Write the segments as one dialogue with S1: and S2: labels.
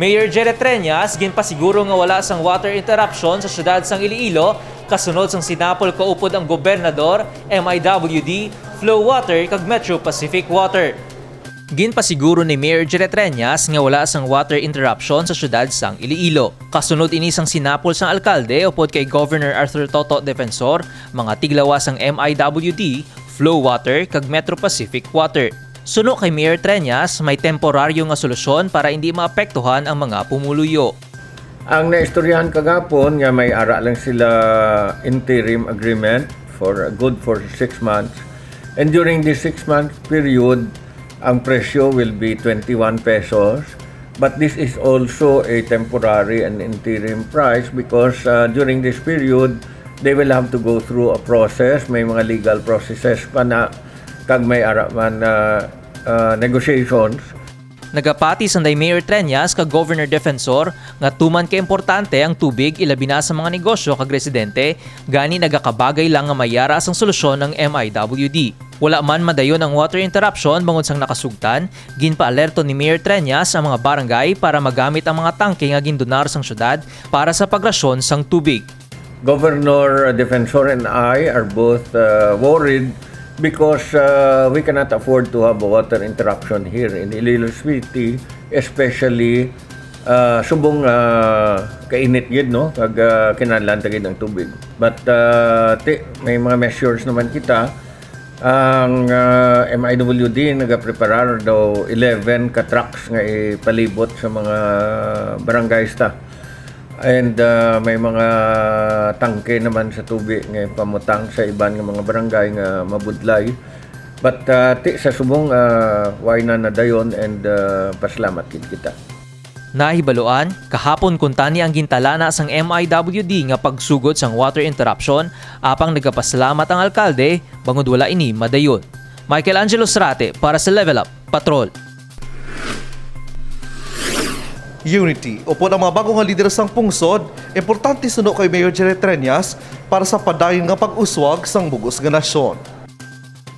S1: Mayor Jerry Treñas ginpasiguro nga wala sang water interruption sa syudad sang Iloilo kasunod sang sinapol kaupod ang gobernador, MIWD, Flow Water kag Metro Pacific Water. Ginpasiguro ni Mayor Jerry Treñas nga wala sang water interruption sa syudad sang Iloilo. Kasunod ini sang sinapol sang alkalde upod kay Governor Arthur Toto Defensor, mga tiglawas sang MIWD, Flow Water kag Metro Pacific Water. Suno kay Mayor Treñas, may temporaryo nga solusyon para hindi maapektuhan ang mga pumuluyo.
S2: Ang naistoryahan kagapon nga may ara lang sila interim agreement for good for 6 months. And during this 6-month period, ang presyo will be 21 pesos. But this is also a temporary and interim price because during this period, they will have to go through a process. May mga legal processes pa na kag may ara man negotiations.
S1: Nagapati sanday Mayor Treñas kag Governor Defensor nga tuman kay importante ang tubig ilabi na sa mga negosyo kag residente, gani nagakabagay lang nga mayara sang solusyon ng MIWD. Wala man madayon ang water interruption bangod sang nakasugtan, ginpaalerto ni Mayor Treñas ang mga barangay para magamit ang mga tangke nga gindonar sang syudad para sa pagrasyon sang tubig.
S2: Governor Defensor and I are both worried because we cannot afford to have a water interruption here in Iloilo City, especially subong kainit gid no kag kinahanglan ta gid ang tubig. But may mga measures naman kita. Ang MIWD nagapreparar daw 11 ka trucks nga ipalibot sa mga barangays ta. And may mga tangke naman sa tubig nga pamutang sa iban nga mga barangay nga mabudlay. But sa subong why na nadayon and pasalamat gid kita.
S1: Nahibaluan, kahapon kuntani ang gintalana sang MIWD nga pagsugod sang water interruption, apang nagapasalamat ang alkalde bangod wala ini madayon. Michael Angelo Srate para sa Level Up Patrol.
S3: Unity. Upod ang mga bagong lider sang pungsod, importante suno kay Mayor Jerry Treñas para sa padayon nga pag-uswag sang bugos nga nasyon.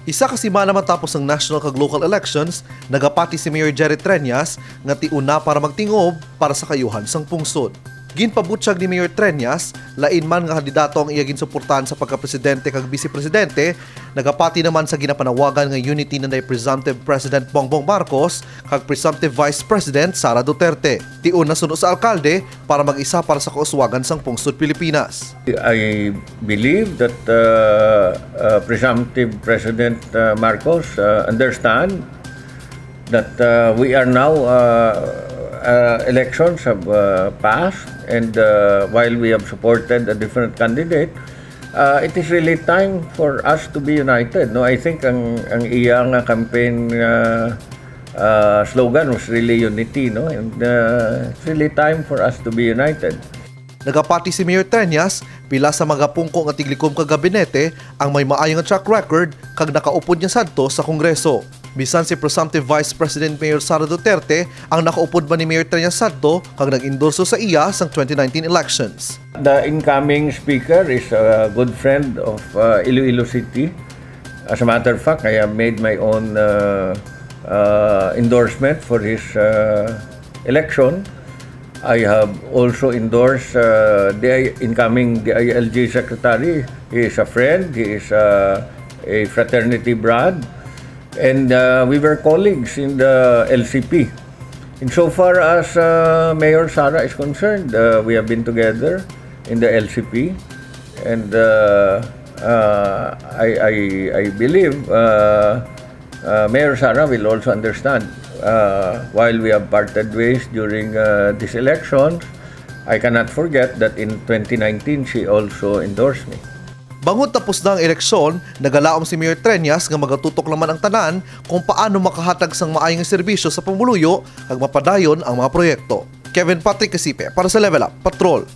S3: Isa ka semana matapos ang national kag local elections, nagapati si Mayor Jerry Treñas nga tiuna para magtingob para sa kayuhan sang pungsod. Ginpabutyag ni Mayor Treñas, lain man nga kandidato ang iya ginsuportahan sa pagka-presidente kag vice-presidente, nagapati naman sa ginapanawagan nga unity nanday Presumptive President Bongbong Marcos kag Presumptive Vice President Sara Duterte. Tiun na suno sa alkalde para mag-isa para sa kauswagan sang pungsod Pilipinas.
S2: I believe that Presumptive President Marcos understand that we are now elections have passed and while we have supported a different candidate, it is really time for us to be united. No, I think ang iyang campaign slogan was really unity. No, and it's really time for us to be united.
S3: Nagapati si Mayor Treñas, pila sa mga pungko nga tiglikom kag gabinete ang may maayong track record kag nakaupod niya sadto sa Kongreso. Bisan si Presumptive Vice President Mayor Sara Duterte ang nakaupod ba ni Mayor Treñas sadto kag nag-endorso sa iya sang 2019 elections.
S2: The incoming speaker is a good friend of Iloilo City. As a matter of fact, I have made my own endorsement for his election. I have also endorsed the incoming DILG secretary. He is a friend. He is a fraternity brad. And we were colleagues in the LCP. Insofar as Mayor Sara is concerned, we have been together in the LCP. And I believe Mayor Sara will also understand. While we have parted ways during these elections, I cannot forget that in 2019, she also endorsed me.
S3: Bangod tapos na ang eleksyon, nagalaom si Mayor Treñas nga magatutok naman ang tanan kung paano makahatag sang maayong serbisyo sa pamuluyo kag mapadayon ang mga proyekto. Kevin Patrick Casipe para sa Level Up Patrol.